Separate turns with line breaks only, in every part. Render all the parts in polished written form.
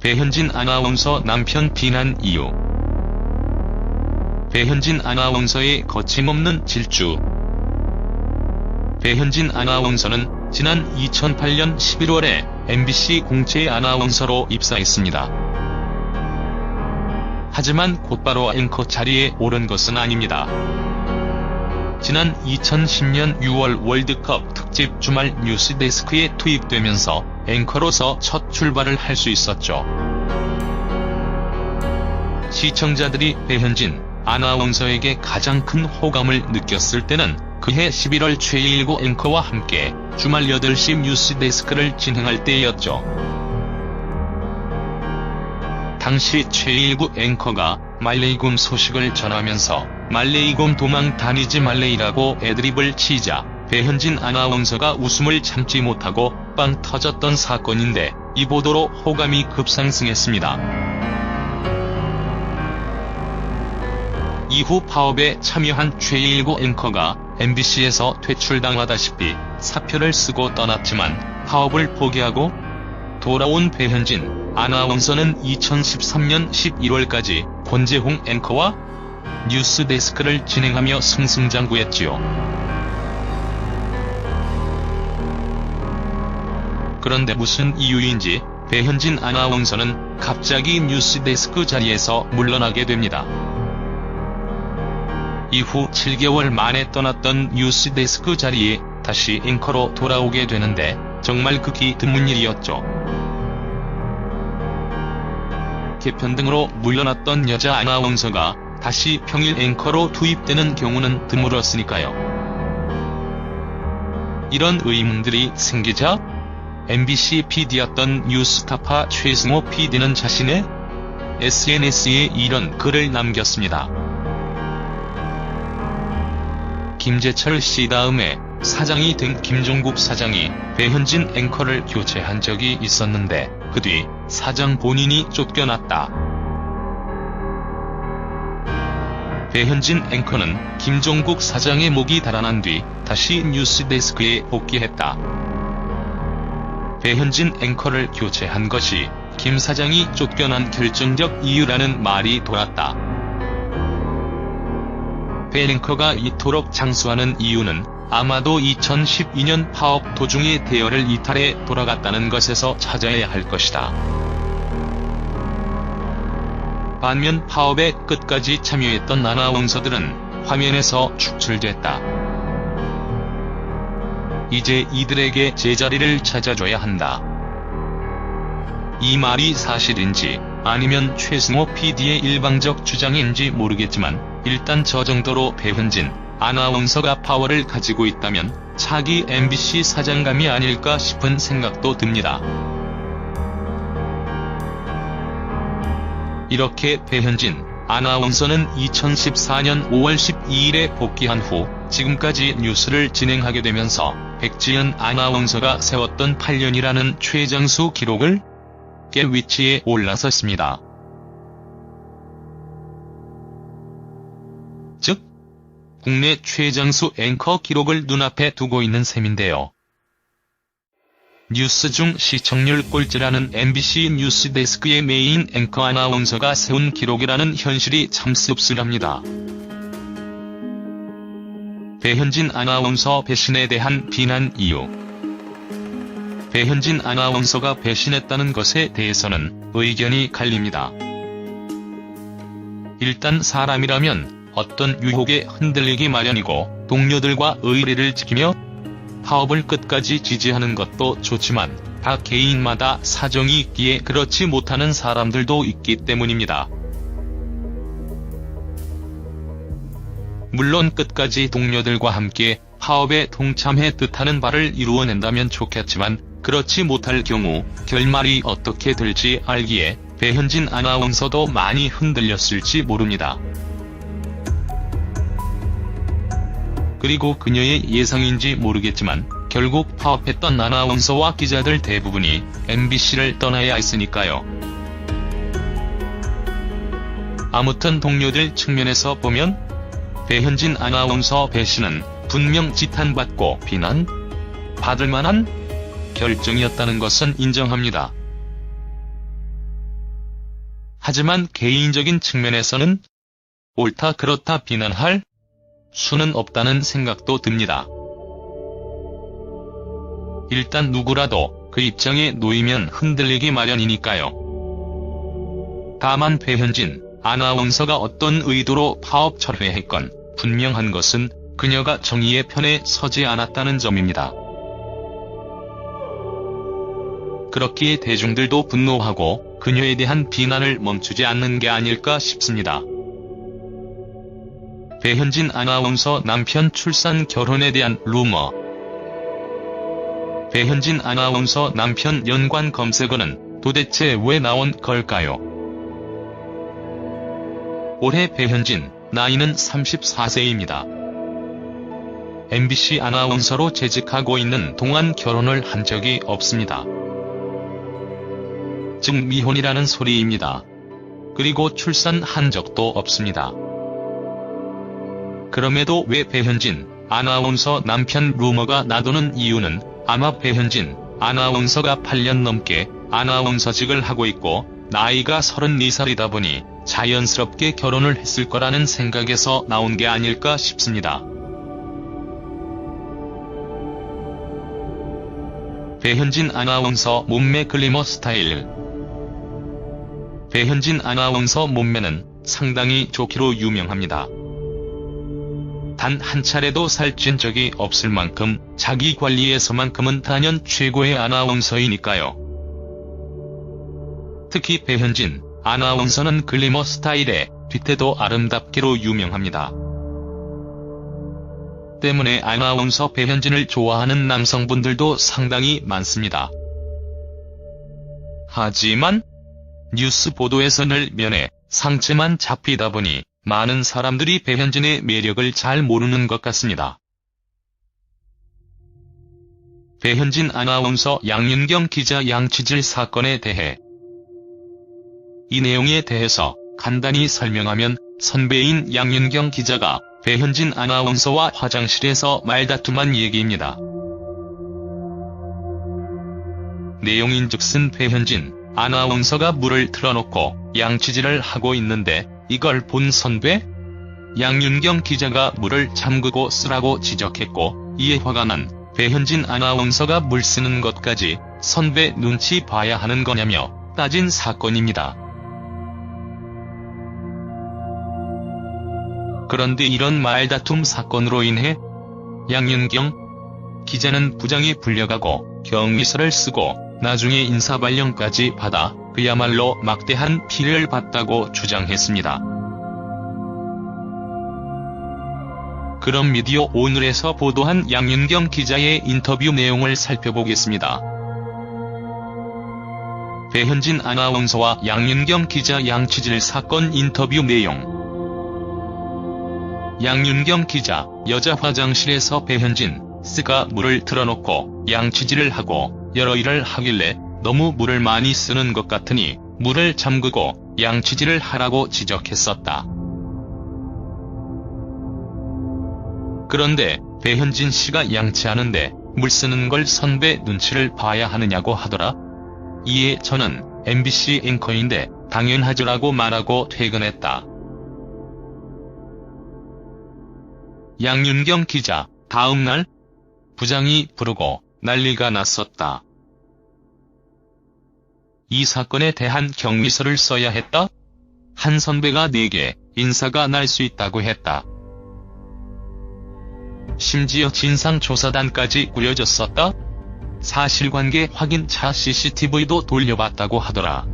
배현진 아나운서 남편 비난 이유. 배현진 아나운서의 거침없는 질주. 배현진 아나운서는 지난 2008년 11월에 MBC 공채 아나운서로 입사했습니다. 하지만 곧바로 앵커 자리에 오른 것은 아닙니다. 지난 2010년 6월 월드컵 특집 주말 뉴스데스크에 투입되면서 앵커로서 첫 출발을 할 수 있었죠. 시청자들이 배현진 아나운서에게 가장 큰 호감을 느꼈을 때는 그해 11월 최일구 앵커와 함께 주말 8시 뉴스데스크를 진행할 때였죠. 당시 최일구 앵커가 말레이곰 소식을 전하면서 말레이곰 도망 다니지 말레이라고 애드립을 치자 배현진 아나운서가 웃음을 참지 못하고 빵 터졌던 사건인데, 이 보도로 호감이 급상승했습니다. 이후 파업에 참여한 최일구 앵커가 MBC에서 퇴출당하다시피 사표를 쓰고 떠났지만 파업을 포기하고 돌아온 배현진 아나운서는 2013년 11월까지 권재홍 앵커와 뉴스데스크를 진행하며 승승장구했지요. 그런데 무슨 이유인지 배현진 아나운서는 갑자기 뉴스데스크 자리에서 물러나게 됩니다. 이후 7개월 만에 떠났던 뉴스데스크 자리에 다시 앵커로 돌아오게 되는데 정말 극히 드문 일이었죠. 개편 등으로 물러났던 여자 아나운서가 다시 평일 앵커로 투입되는 경우는 드물었으니까요. 이런 의문들이 생기자 MBC PD였던 뉴스타파 최승호 PD는 자신의 SNS에 이런 글을 남겼습니다. 김재철 씨 다음에 사장이 된 김종국 사장이 배현진 앵커를 교체한 적이 있었는데 그 뒤 사장 본인이 쫓겨났다. 배현진 앵커는 김종국 사장의 목이 달아난 뒤 다시 뉴스데스크에 복귀했다. 배현진 앵커를 교체한 것이 김 사장이 쫓겨난 결정적 이유라는 말이 돌았다. 배 앵커가 이토록 장수하는 이유는 아마도 2012년 파업 도중에 대열을 이탈해 돌아갔다는 것에서 찾아야 할 것이다. 반면 파업에 끝까지 참여했던 아나운서들은 화면에서 축출됐다. 이제 이들에게 제자리를 찾아줘야 한다. 이 말이 사실인지 아니면 최승호 PD의 일방적 주장인지 모르겠지만 일단 저 정도로 배현진 아나운서가 파워를 가지고 있다면 차기 MBC 사장감이 아닐까 싶은 생각도 듭니다. 이렇게 배현진 아나운서는 2014년 5월 12일에 복귀한 후 지금까지 뉴스를 진행하게 되면서 백지연 아나운서가 세웠던 8년이라는 최장수 기록을 깰 위치에 올라섰습니다. 즉, 국내 최장수 앵커 기록을 눈앞에 두고 있는 셈인데요. 뉴스 중 시청률 꼴찌라는 MBC 뉴스데스크의 메인 앵커 아나운서가 세운 기록이라는 현실이 참 씁쓸합니다. 배현진 아나운서 배신에 대한 비난 이유. 배현진 아나운서가 배신했다는 것에 대해서는 의견이 갈립니다. 일단 사람이라면 어떤 유혹에 흔들리기 마련이고 동료들과 의리를 지키며 파업을 끝까지 지지하는 것도 좋지만 다 개인마다 사정이 있기에 그렇지 못하는 사람들도 있기 때문입니다. 물론 끝까지 동료들과 함께 파업에 동참해 뜻하는 바를 이루어낸다면 좋겠지만 그렇지 못할 경우 결말이 어떻게 될지 알기에 배현진 아나운서도 많이 흔들렸을지 모릅니다. 그리고 그녀의 예상인지 모르겠지만 결국 파업했던 아나운서와 기자들 대부분이 MBC를 떠나야 했으니까요. 아무튼 동료들 측면에서 보면 배현진 아나운서 배신은 분명 지탄받고 비난받을 만한 결정이었다는 것은 인정합니다. 하지만 개인적인 측면에서는 옳다 그렇다 비난할 수는 없다는 생각도 듭니다. 일단 누구라도 그 입장에 놓이면 흔들리기 마련이니까요. 다만 배현진 아나운서가 어떤 의도로 파업 철회했건 분명한 것은 그녀가 정의의 편에 서지 않았다는 점입니다. 그렇기에 대중들도 분노하고 그녀에 대한 비난을 멈추지 않는 게 아닐까 싶습니다. 배현진 아나운서 남편 출산 결혼에 대한 루머. 배현진 아나운서 남편 연관 검색어는 도대체 왜 나온 걸까요? 올해 배현진, 나이는 34세입니다. MBC 아나운서로 재직하고 있는 동안 결혼을 한 적이 없습니다. 즉 미혼이라는 소리입니다. 그리고 출산한 적도 없습니다. 그럼에도 왜 배현진 아나운서 남편 루머가 나도는 이유는 아마 배현진 아나운서가 8년 넘게 아나운서직을 하고 있고 나이가 32살이다 보니 자연스럽게 결혼을 했을 거라는 생각에서 나온 게 아닐까 싶습니다. 배현진 아나운서 몸매 글리머 스타일. 배현진 아나운서 몸매는 상당히 좋기로 유명합니다. 단 한 차례도 살찐 적이 없을 만큼 자기 관리에서만큼은 단연 최고의 아나운서이니까요. 특히 배현진 아나운서는 글리머 스타일에 뒤태도 아름답기로 유명합니다. 때문에 아나운서 배현진을 좋아하는 남성분들도 상당히 많습니다. 하지만 뉴스 보도에서 늘 면에 상체만 잡히다 보니 많은 사람들이 배현진의 매력을 잘 모르는 것 같습니다. 배현진 아나운서 양윤경 기자 양치질 사건에 대해 이 내용에 대해서 간단히 설명하면 선배인 양윤경 기자가 배현진 아나운서와 화장실에서 말다툼한 얘기입니다. 내용인즉슨 배현진 아나운서가 물을 틀어놓고 양치질을 하고 있는데 이걸 본 선배? 양윤경 기자가 물을 잠그고 쓰라고 지적했고 이에 화가 난 배현진 아나운서가 물 쓰는 것까지 선배 눈치 봐야 하는 거냐며 따진 사건입니다. 그런데 이런 말다툼 사건으로 인해 양윤경 기자는 부장에 불려가고 경위서를 쓰고 나중에 인사발령까지 받아 그야말로 막대한 피해를 봤다고 주장했습니다. 그럼 미디어 오늘에서 보도한 양윤경 기자의 인터뷰 내용을 살펴보겠습니다. 배현진 아나운서와 양윤경 기자 양치질 사건 인터뷰 내용. 양윤경 기자, 여자 화장실에서 배현진 씨가 물을 틀어놓고 양치질을 하고 여러 일을 하길래 너무 물을 많이 쓰는 것 같으니 물을 잠그고 양치질을 하라고 지적했었다. 그런데 배현진 씨가 양치하는데 물 쓰는 걸 선배 눈치를 봐야 하느냐고 하더라. 이에 저는 MBC 앵커인데 당연하죠라고 말하고 퇴근했다. 양윤경 기자, 다음 날 부장이 부르고 난리가 났었다. 이 사건에 대한 경위서를 써야 했다? 한 선배가 내게 인사가 날 수 있다고 했다. 심지어 진상조사단까지 꾸려졌었다? 사실관계 확인차 CCTV도 돌려봤다고 하더라.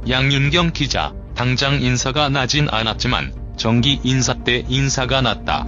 양윤경 기자, 당장 인사가 나진 않았지만 정기 인사 때 인사가 났다.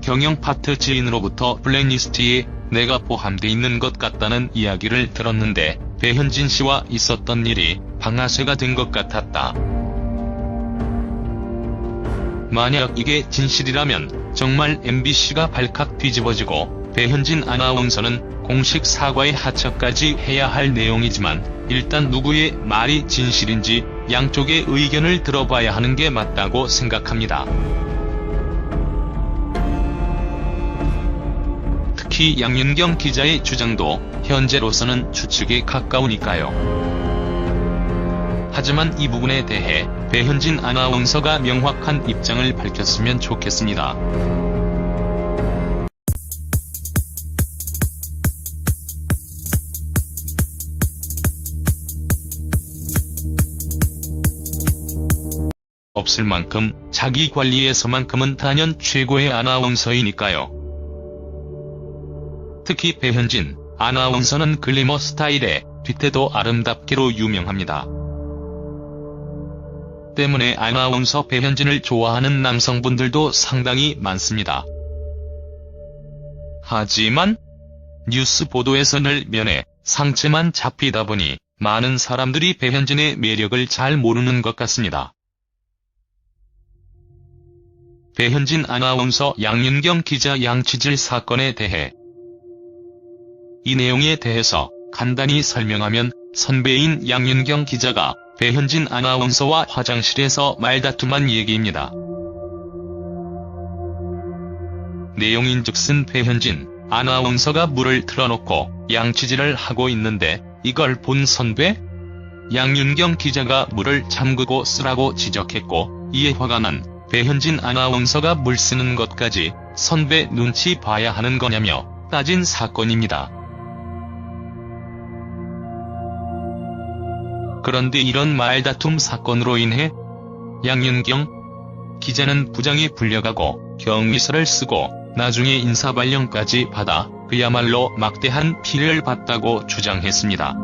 경영 파트 지인으로부터 블랙리스트에 내가 포함돼 있는 것 같다는 이야기를 들었는데 배현진 씨와 있었던 일이 방아쇠가 된 것 같았다. 만약 이게 진실이라면 정말 MBC가 발칵 뒤집어지고 배현진 아나운서는 공식 사과의 하차까지 해야 할 내용이지만 일단 누구의 말이 진실인지 양쪽의 의견을 들어봐야 하는 게 맞다고 생각합니다. 특히 양윤경 기자의 주장도 현재로서는 추측에 가까우니까요. 하지만 이 부분에 대해 배현진 아나운서가 명확한 입장을 밝혔으면 좋겠습니다. 없을 만큼 자기 관리에서만큼은 단연 최고의 아나운서이니까요. 특히 배현진 아나운서는 글래머 스타일에 뒤태도 아름답기로 유명합니다. 때문에 아나운서 배현진을 좋아하는 남성분들도 상당히 많습니다. 하지만 뉴스 보도에서 늘 면에 상체만 잡히다 보니 많은 사람들이 배현진의 매력을 잘 모르는 것 같습니다. 배현진 아나운서 양윤경 기자 양치질 사건에 대해 이 내용에 대해서 간단히 설명하면 선배인 양윤경 기자가 배현진 아나운서와 화장실에서 말다툼한 얘기입니다. 내용인즉슨 배현진 아나운서가 물을 틀어놓고 양치질을 하고 있는데 이걸 본 선배 양윤경 기자가 물을 잠그고 쓰라고 지적했고, 이에 화가 난 배현진 아나운서가 물 쓰는 것까지 선배 눈치 봐야 하는 거냐며 따진 사건입니다. 그런데 이런 말다툼 사건으로 인해 양윤경 기자는 부장에 불려가고 경위서를 쓰고 나중에 인사발령까지 받아 그야말로 막대한 피해를 봤다고 주장했습니다.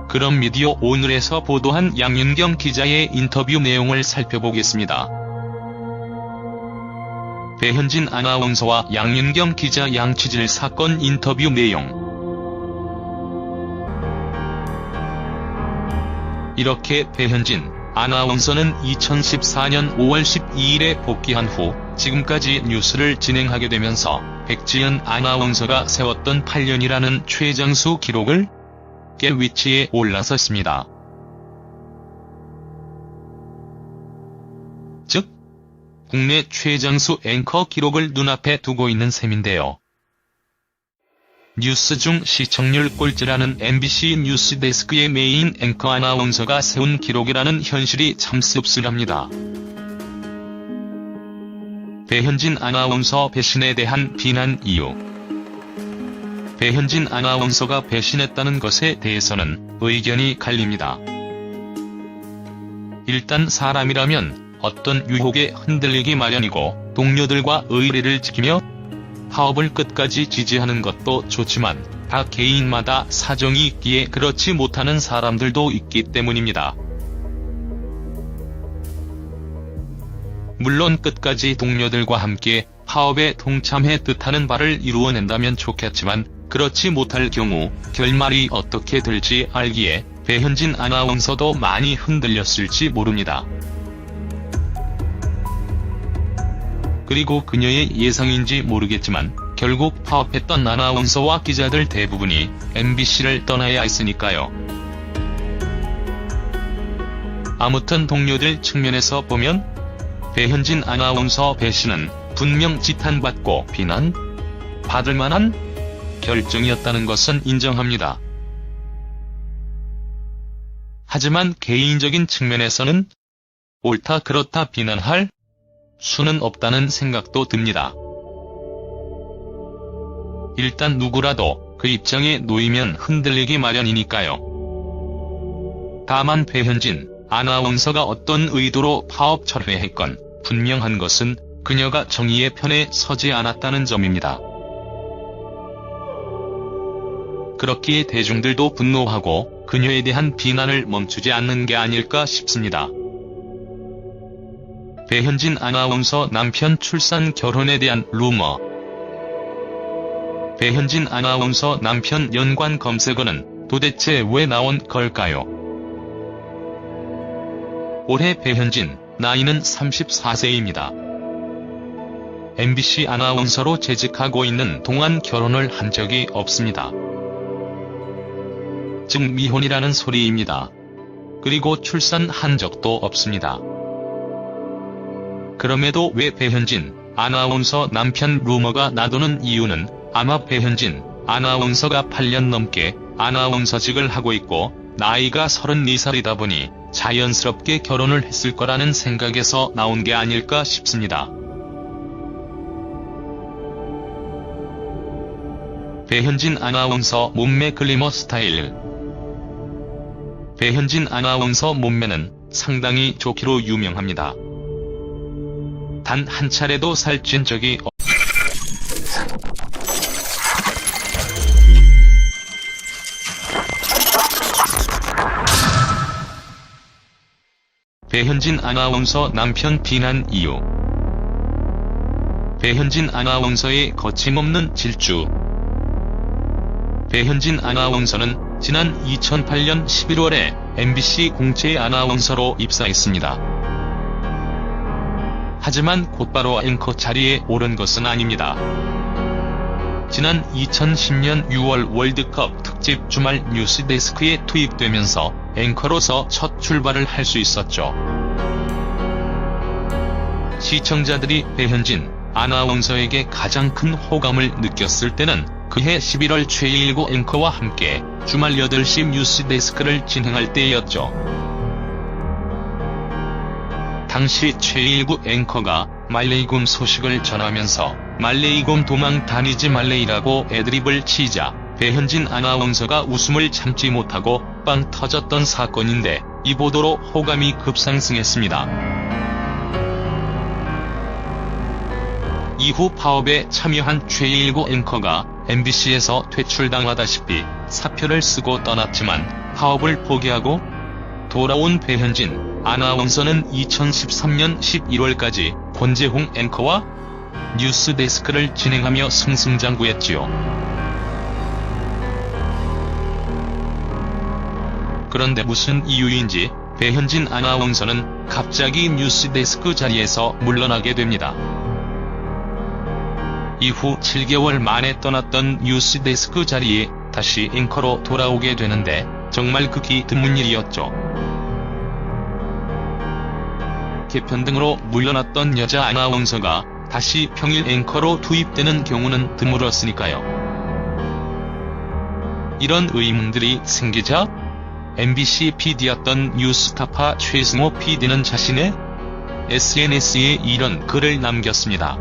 그럼 미디어 오늘에서 보도한 양윤경 기자의 인터뷰 내용을 살펴보겠습니다. 배현진 아나운서와 양윤경 기자 양치질 사건 인터뷰 내용. 이렇게 배현진 아나운서는 2014년 5월 12일에 복귀한 후 지금까지 뉴스를 진행하게 되면서 백지연 아나운서가 세웠던 8년이라는 최장수 기록을 깰 위치에 올라섰습니다. 즉, 국내 최장수 앵커 기록을 눈앞에 두고 있는 셈인데요. 뉴스 중 시청률 꼴찌라는 MBC 뉴스데스크의 메인 앵커 아나운서가 세운 기록이라는 현실이 참 씁쓸합니다. 배현진 아나운서 배신에 대한 비난 이유. 배현진 아나운서가 배신했다는 것에 대해서는 의견이 갈립니다. 일단 사람이라면 어떤 유혹에 흔들리기 마련이고 동료들과 의리를 지키며 파업을 끝까지 지지하는 것도 좋지만 다 개인마다 사정이 있기에 그렇지 못하는 사람들도 있기 때문입니다. 물론 끝까지 동료들과 함께 파업에 동참해 뜻하는 바를 이루어낸다면 좋겠지만 그렇지 못할 경우 결말이 어떻게 될지 알기에 배현진 아나운서도 많이 흔들렸을지 모릅니다. 그리고 그녀의 예상인지 모르겠지만 결국 파업했던 아나운서와 기자들 대부분이 MBC를 떠나야 했으니까요. 아무튼 동료들 측면에서 보면 배현진 아나운서 배신은 분명 지탄받고 비난받을 만한 결정이었다는 것은 인정합니다. 하지만 개인적인 측면에서는 옳다 그렇다 비난할 수는 없다는 생각도 듭니다. 일단 누구라도 그 입장에 놓이면 흔들리기 마련이니까요. 다만 배현진 아나운서가 어떤 의도로 파업 철회했건 분명한 것은 그녀가 정의의 편에 서지 않았다는 점입니다. 그렇기에 대중들도 분노하고 그녀에 대한 비난을 멈추지 않는 게 아닐까 싶습니다. 배현진 아나운서 남편 출산 결혼에 대한 루머. 배현진 아나운서 남편 연관 검색어는 도대체 왜 나온 걸까요? 올해 배현진, 나이는 34세입니다. MBC 아나운서로 재직하고 있는 동안 결혼을 한 적이 없습니다. 즉 미혼이라는 소리입니다. 그리고 출산한 적도 없습니다. 그럼에도 왜 배현진 아나운서 남편 루머가 나도는 이유는 아마 배현진 아나운서가 8년 넘게 아나운서직을 하고 있고 나이가 34살이다 보니 자연스럽게 결혼을 했을 거라는 생각에서 나온 게 아닐까 싶습니다. 배현진 아나운서 몸매 글래머 스타일. 배현진 아나운서 몸매는 상당히 좋기로 유명합니다. 단 한 차례도 살찐 적이 배현진 아나운서 남편 비난 이유. 배현진 아나운서의 거침없는 질주. 배현진 아나운서는 지난 2008년 11월에 MBC 공채 아나운서로 입사했습니다. 하지만 곧바로 앵커 자리에 오른 것은 아닙니다. 지난 2010년 6월 월드컵 특집 주말 뉴스데스크에 투입되면서 앵커로서 첫 출발을 할 수 있었죠. 시청자들이 배현진 아나운서에게 가장 큰 호감을 느꼈을 때는 그해 11월 최일구 앵커와 함께 주말 8시 뉴스데스크를 진행할 때였죠. 당시 최일구 앵커가 말레이곰 소식을 전하면서 말레이곰 도망 다니지 말레이라고 애드립을 치자 배현진 아나운서가 웃음을 참지 못하고 빵 터졌던 사건인데, 이 보도로 호감이 급상승했습니다. 이후 파업에 참여한 최일구 앵커가 MBC에서 퇴출당하다시피 사표를 쓰고 떠났지만 파업을 포기하고 돌아온 배현진 아나운서는 2013년 11월까지 권재홍 앵커와 뉴스데스크를 진행하며 승승장구했지요. 그런데 무슨 이유인지 배현진 아나운서는 갑자기 뉴스데스크 자리에서 물러나게 됩니다. 이후 7개월 만에 떠났던 뉴스데스크 자리에 다시 앵커로 돌아오게 되는데 정말 극히 드문 일이었죠. 개편 등으로 물러났던 여자 아나운서가 다시 평일 앵커로 투입되는 경우는 드물었으니까요. 이런 의문들이 생기자 MBC PD였던 뉴스타파 최승호 PD는 자신의 SNS에 이런 글을 남겼습니다.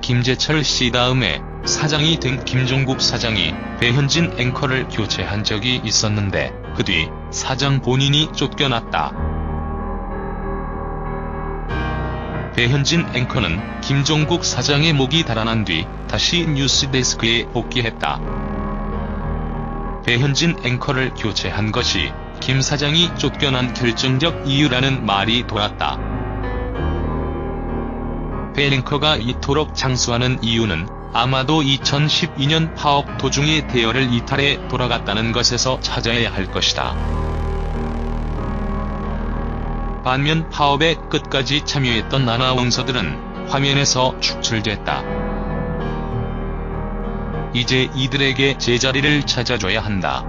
김재철 씨 다음에 사장이 된 김종국 사장이 배현진 앵커를 교체한 적이 있었는데 그 뒤 사장 본인이 쫓겨났다. 배현진 앵커는 김종국 사장의 목이 달아난 뒤 다시 뉴스데스크에 복귀했다. 배현진 앵커를 교체한 것이 김 사장이 쫓겨난 결정적 이유라는 말이 돌았다. 배 앵커가 이토록 장수하는 이유는 아마도 2012년 파업 도중에 대열을 이탈해 돌아갔다는 것에서 찾아야 할 것이다. 반면 파업에 끝까지 참여했던 아나운서들은 화면에서 축출됐다. 이제 이들에게 제자리를 찾아줘야 한다.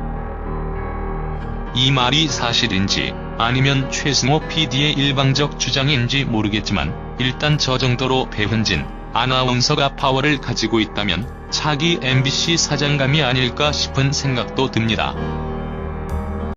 이 말이 사실인지 아니면 최승호 PD의 일방적 주장인지 모르겠지만 일단 저 정도로 배현진 아나운서가 파워를 가지고 있다면 차기 MBC 사장감이 아닐까 싶은 생각도 듭니다.